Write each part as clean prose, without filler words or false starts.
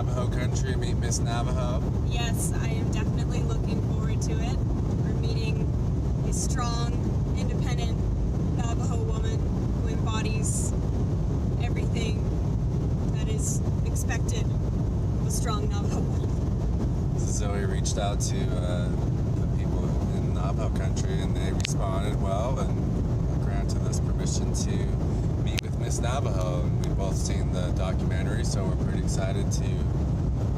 Navajo country, meet Miss Navajo. Yes, I am definitely looking forward to it. We're meeting a strong, independent Navajo woman who embodies everything that is expected of a strong Navajo woman. Zoe reached out to the people in Navajo country, and they responded well and granted us permission to meet with Miss Navajo. And we've both seen the documentary, so we're pretty excited to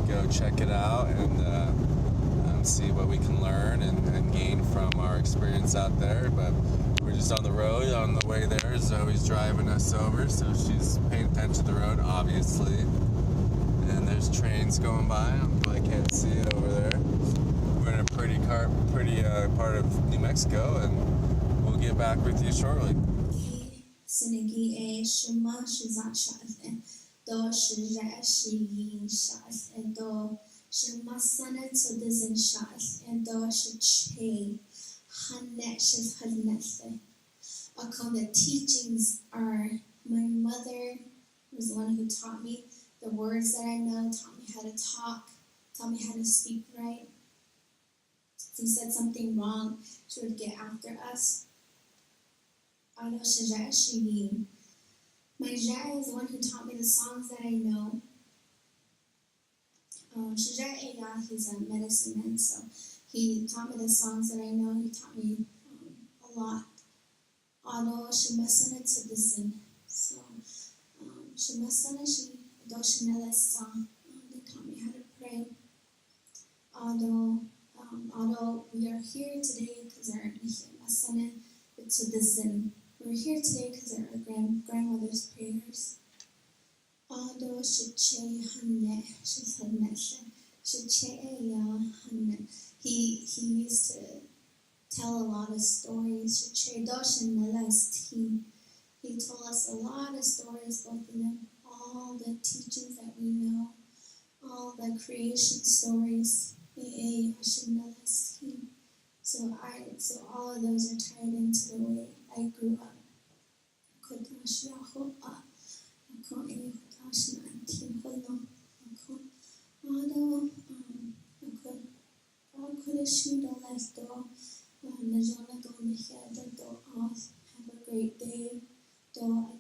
go check it out and see what we can learn and gain from our experience out there. But we're just on the road. On the way there, Zoe's driving us over, so she's paying attention to the road, obviously. And there's trains going by. I can't see it over there. We're in a pretty part of New Mexico, and we'll get back with you shortly. The teachings are my mother was the one who taught me the words that I know, taught me how to talk, taught me how to speak right. If we said something wrong, she would get after us. My dad is the one who taught me the songs that I know. He's a medicine man, so he taught me the songs that I know. He taught me a lot. So, they taught me how to pray. Although we are here today because we're here today because of our grandmother's prayers. He used to tell a lot of stories. He told us a lot of stories, both of them, all the teachings that we know, all the creation stories. So all of those are tied into the way I grew up. Have a great day. Don't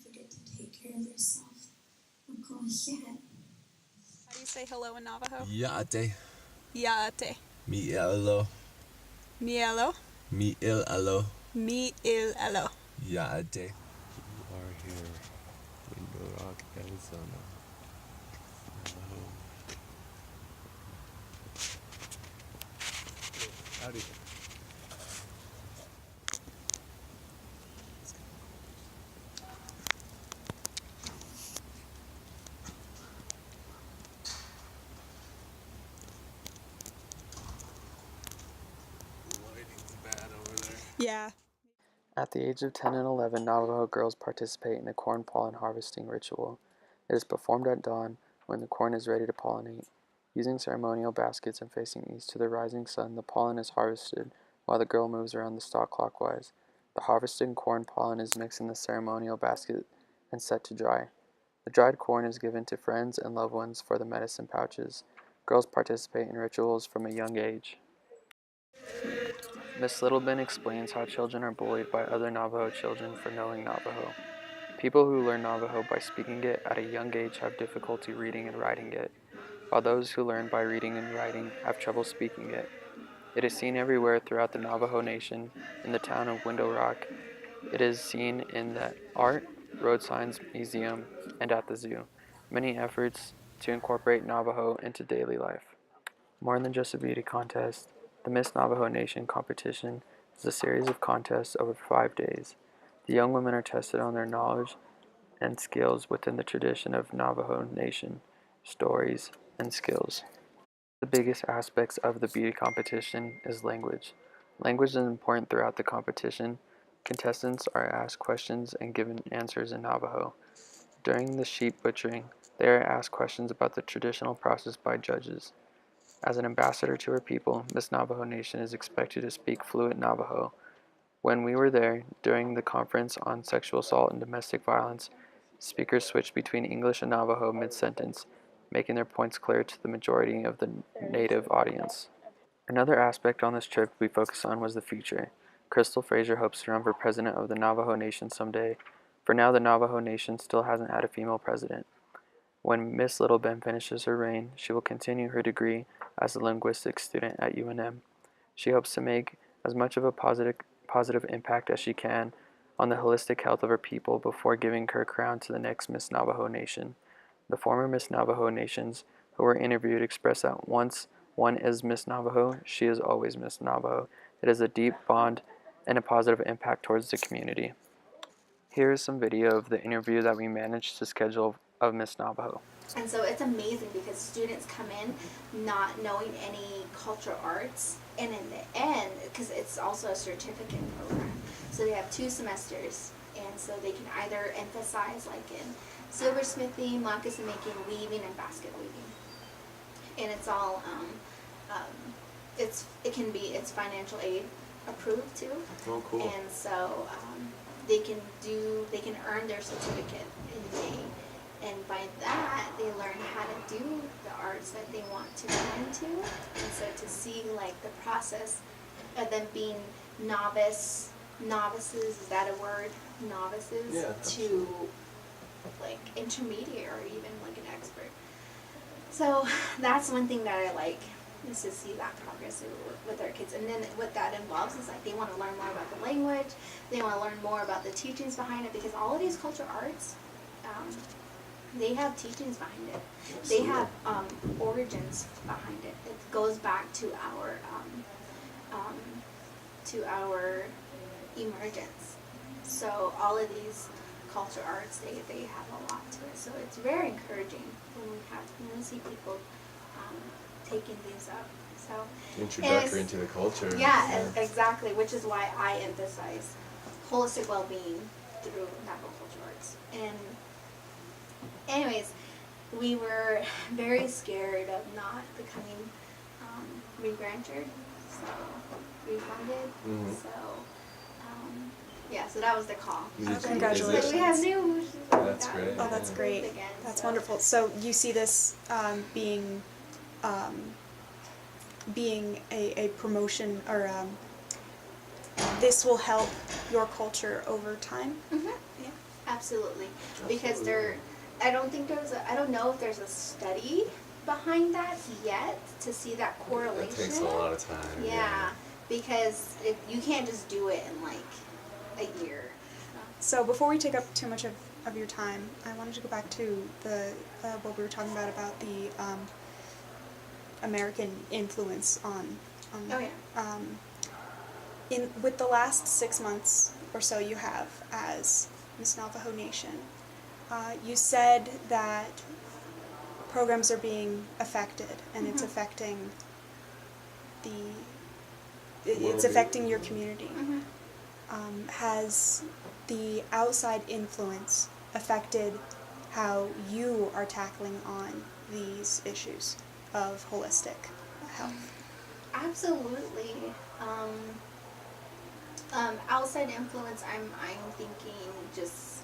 forget to take care of yourself. How do you say hello in Navajo? Yate. Yaate. Mi'elo. Mielo. Mi'il-alo. Mi-il-elo. Yate. You are here, Window Rock, Arizona. Howdy. Lighting's bad over there. Yeah. At the age of 10 and 11, Navajo girls participate in a corn pollen harvesting ritual. It is performed at dawn when the corn is ready to pollinate. Using ceremonial baskets and facing east to the rising sun, the pollen is harvested while the girl moves around the stalk clockwise. The harvested corn pollen is mixed in the ceremonial basket and set to dry. The dried corn is given to friends and loved ones for the medicine pouches. Girls participate in rituals from a young age. Miss Littlebin explains how children are bullied by other Navajo children for knowing Navajo. People who learn Navajo by speaking it at a young age have difficulty reading and writing it, while those who learn by reading and writing have trouble speaking it. It is seen everywhere throughout the Navajo Nation. In the town of Window Rock, it is seen in the art, road signs, museum, and at the zoo. Many efforts to incorporate Navajo into daily life. More than just a beauty contest, the Miss Navajo Nation competition is a series of contests over 5 days. The young women are tested on their knowledge and skills within the tradition of Navajo Nation, stories, and skills. The biggest aspects of the beauty competition is language. Language is important throughout the competition. Contestants are asked questions and given answers in Navajo. During the sheep butchering, they are asked questions about the traditional process by judges. As an ambassador to her people, Miss Navajo Nation is expected to speak fluent Navajo. When we were there, during the conference on sexual assault and domestic violence, Speakers switch between English and Navajo mid-sentence, making their points clear to the majority of the native audience. Another aspect on this trip we focused on was the future. Crystal Fraser hopes to run for president of the Navajo Nation someday. For now, the Navajo Nation still hasn't had a female president. When Miss Little Ben finishes her reign, she will continue her degree as a linguistics student at UNM. She hopes to make as much of a positive impact as she can on the holistic health of her people before giving her crown to the next Miss Navajo Nation. The former Miss Navajo Nations who were interviewed expressed that once one is Miss Navajo, she is always Miss Navajo. It is a deep bond and a positive impact towards the community. Here is some video of the interview that we managed to schedule of Miss Navajo. And so it's amazing because students come in not knowing any cultural arts, and in the end, because it's also a certificate program, so they have 2 semesters, and so they can either emphasize like in silversmithing, moccasin making, weaving, and basket weaving. And it's all, it's financial aid approved too. Oh, cool. And so they can earn their certificate in May. And by that, they learn how to do the arts that they want to go into. And so to see like the process of them being novices, is that a word? Novices, Yeah, to like intermediate or even like an expert. So that's one thing that I like, is to see that progress with our kids. And then what that involves is like they want to learn more about the language, they want to learn more about the teachings behind it, because all of these cultural arts, they have teachings behind it. They have origins behind it. It goes back to our emergence. So all of these cultural arts, they have a lot to it. So it's very encouraging when we see people taking these up. So Introductory into the culture. yeah, exactly. Which is why I emphasize holistic well-being through Navajo cultural arts. And anyways, we were very scared of not becoming re-granted, so refunded. Mhm. So yeah, so that was the call. Congratulations. So we have news. That's great. Oh, that's great. Again, That's so. wonderful. So you see this being a promotion, or this will help your culture over time? Mm-hmm. Yeah. Absolutely. Because I don't know if there's a study behind that yet to see that correlation. It takes a lot of time. Yeah, because you can't just do it in like a year. So before we take up too much of your time, I wanted to go back to the what we were talking about the American influence on Oh yeah. with the last 6 months or so you have as Miss Navajo Nation, you said that programs are being affected, and it's affecting it's affecting your community. Mm-hmm. Has the outside influence affected how you are tackling on these issues of holistic health? Absolutely. Outside influence, I'm thinking just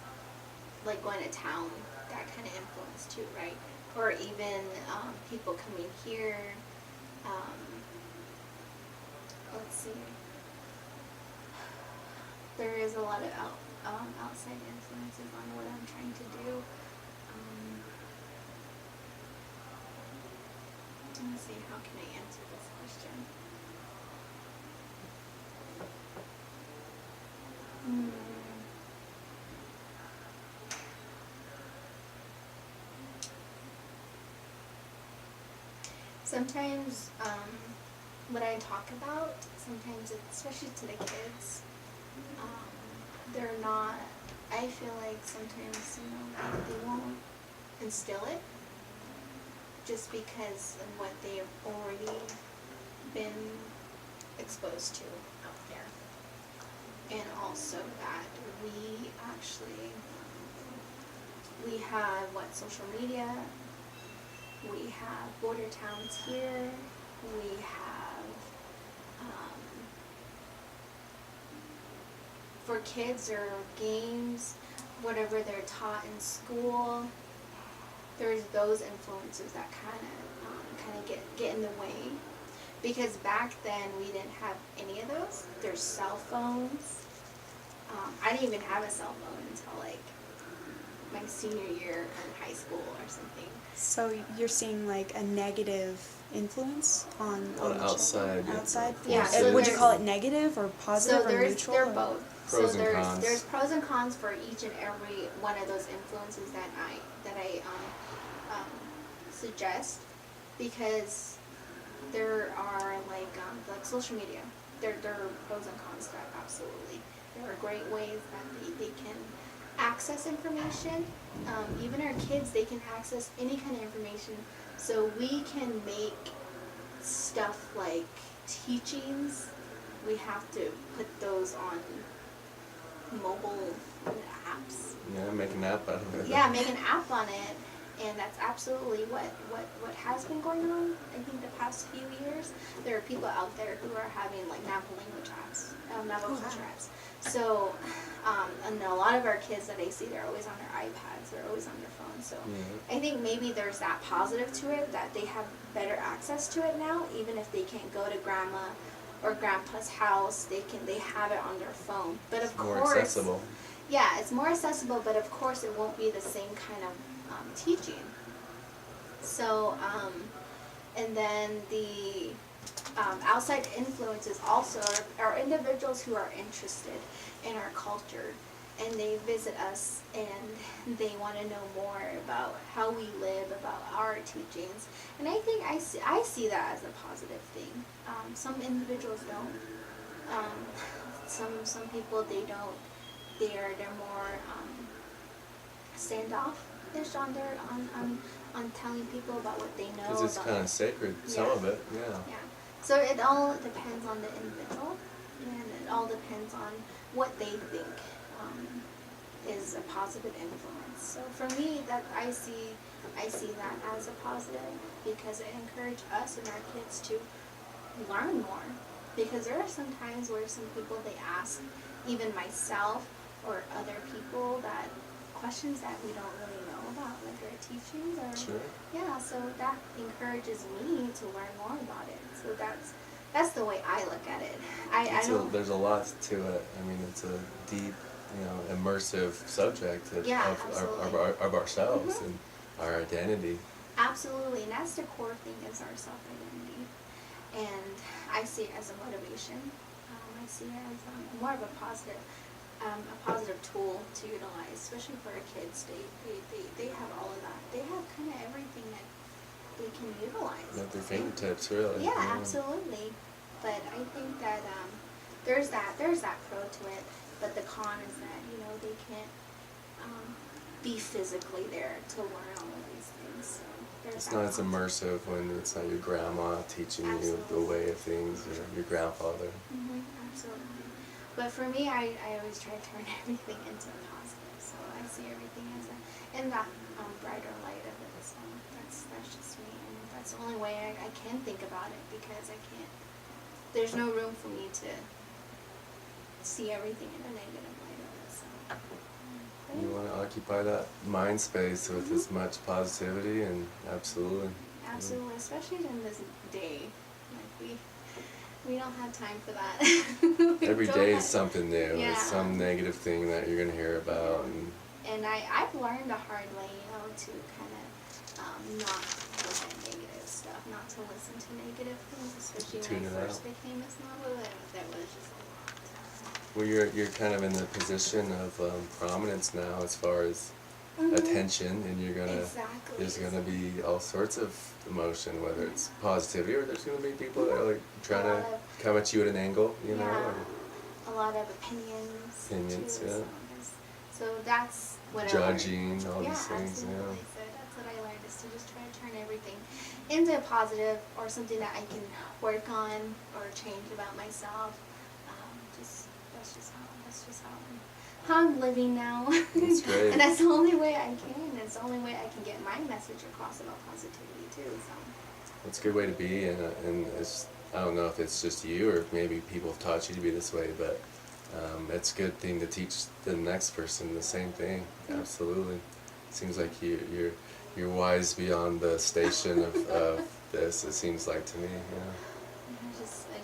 like going to town, that kind of influence too, right? Or even people coming here. Let's see. There is a lot of outside influences on what I'm trying to do. Let me see, how can I answer this question? Sometimes what I talk about, sometimes, especially to the kids, they're not, I feel like sometimes, they won't instill it just because of what they've already been exposed to out there. And also that we have social media, we have border towns here, we have, for kids, there are games, whatever they're taught in school. There's those influences that kind of get in the way, because back then we didn't have any of those. There's cell phones. I didn't even have a cell phone until like my senior year in high school or something. So you're seeing like a negative influence on the outside, children? Outside. Yeah, So so would you there's- call it negative or positive So or there's neutral? they're or- both. Pros so and there's cons. there's pros and cons for each and every one of those influences that I suggest, because there are like social media. There are pros and cons to that, absolutely. There are great ways that they can access information. Even our kids, they can access any kind of information. So we can make stuff like teachings. We have to put those on mobile apps. Yeah, make an app out of it. Yeah, make an app on it, and that's absolutely what has been going on. I think the past few years, there are people out there who are having like Navajo language apps, Navajo culture apps. So, and a lot of our kids that I see, they're always on their iPads, they're always on their phones. So, I think maybe there's that positive to it, that they have better access to it now, even if they can't go to grandma or grandpa's house, they have it on their phone. But of More course, accessible. yeah, it's more accessible, but of course it won't be the same kind of teaching. So, and then the outside influences also are individuals who are interested in our culture, and they visit us and they want to know more about how we live, about our teachings. And I think I see that as a positive thing. Some individuals don't. Some people, they don't. They're more standoffish on telling people about what they know. Because it's about kind of sacred, some Yeah. of it, yeah. Yeah. So it all depends on the individual, and it all depends on what they think is a positive influence. So for me, that I see that as a positive, because it encourages us and our kids to learn more. Because there are some times where some people, they ask, even myself or other people, that questions that we don't really know about, like our teachings, or Sure. yeah. So that encourages me to learn more about it. So that's the way I look at it. I don't. There's a lot to it. I mean, it's a deep, immersive subject Yeah, of ourselves Mhm. and our identity. Absolutely, and that's the core thing, is our self-identity. And I see it as a motivation. I see it as more of a positive tool to utilize, especially for our kids. They have all of that. They have kind of everything that they can utilize. At their fingertips, really. Yeah, absolutely. But I think that there's that pro to it. But the con is that they can't be physically there to learn all of these things. So there's It's that not as con. immersive when it's not your grandma teaching you the Absolutely. way of things, or your grandfather. Absolutely. But for me, I always try to turn everything into a positive. So I see everything as in that brighter light of it. So that's just me, and that's the only way I can think about it, because I can't. There's no room for me to see everything in a negative light of it. So. You want to occupy that mind space with as much positivity, and absolutely. Absolutely, especially in this day, like we don't have time for that. Every day is something new. Yeah. It's some negative thing that you're going to hear about. And I've learned the hard way, to kind of not look at negative stuff, not to listen to negative things, especially when Tune I it first out. became Miss Navajo. That was just a lot. Well, you're kind of in the position of prominence now as far as attention, and you're gonna Exactly. there's gonna be all sorts of emotion, whether it's positivity, or there's gonna be people that are like trying A to lot of- come at you at an angle, Yeah. or A lot of opinions. Opinions, too, yeah. So that's what I judging, learned. all Yeah, these things. absolutely. So that's what I learned, is to just try to turn everything into a positive, or something that I can work on or change about myself. That's just how I'm living now. That's great. And that's the only way I can. It's the only way I can get my message across about positivity too. So. It's a good way to be, and it's, I don't know if it's just you or maybe people have taught you to be this way, but it's a good thing to teach the next person the same thing. Absolutely. Seems like you're wise beyond the station of this. It seems like to me. Yeah. I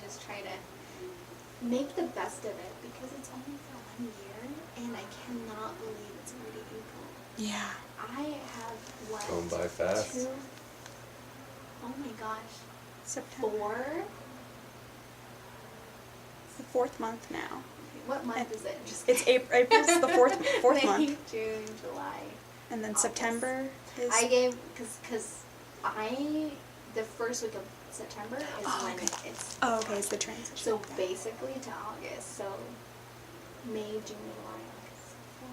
just try to make the best of it because it's only for 1 year, and I cannot believe it's already April. Yeah. I have what? Going by fast. Oh my gosh. September. 4? It's the 4th month now. What month is it? Just It's April. April's the fourth May, month, June, July. and then August. September is. I gave because the first week of September is when okay. it's. Oh, okay. It's the transition. So basically to August. So May, June, July, August. 4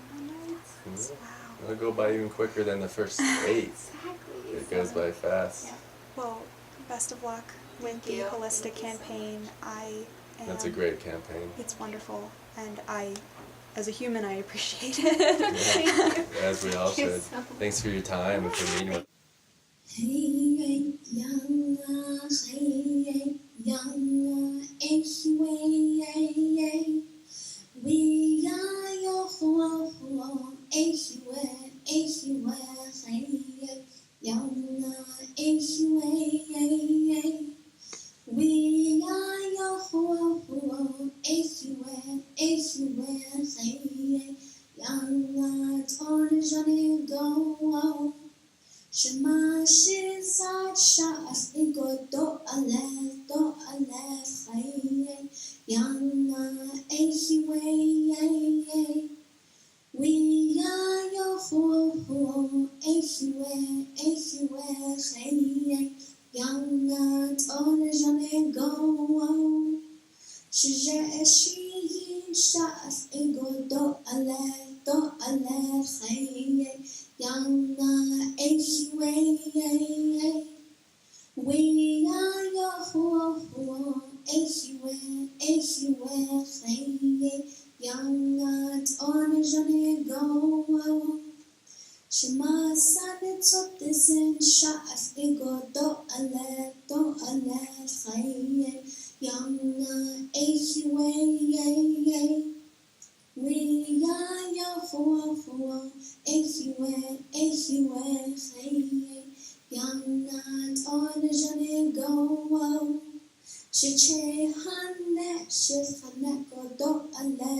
months. Wow. It'll go by even quicker than the first 8. Exactly. It goes by fast. Yeah. Well, best of luck with Thank the you. holistic Thank you so campaign. That's a great campaign. It's wonderful, and as a human, I appreciate it. Yeah. As we all Thank you should. so much. Thanks for your time and for meeting with us. Hey, yana, hey, yana, ehwe, we ya yo ho, ehwe, hey, yana, ehwe, we ya yo ho, ehwe, hey, yana, ton jane go. Shema shizat shas igodo ale chaye yana ehiwe we ya yo ho ehiwe chaye yana ton jane go shije eshi shas igodo ale chaye yana ehiwe we are your ho ehiwe chaye yana ton jane go Shema sanet sot desen shas igodo ale chaye yana ehiwe we are your ho ehiwe chaye yana ton jane go Shiche hane godo ale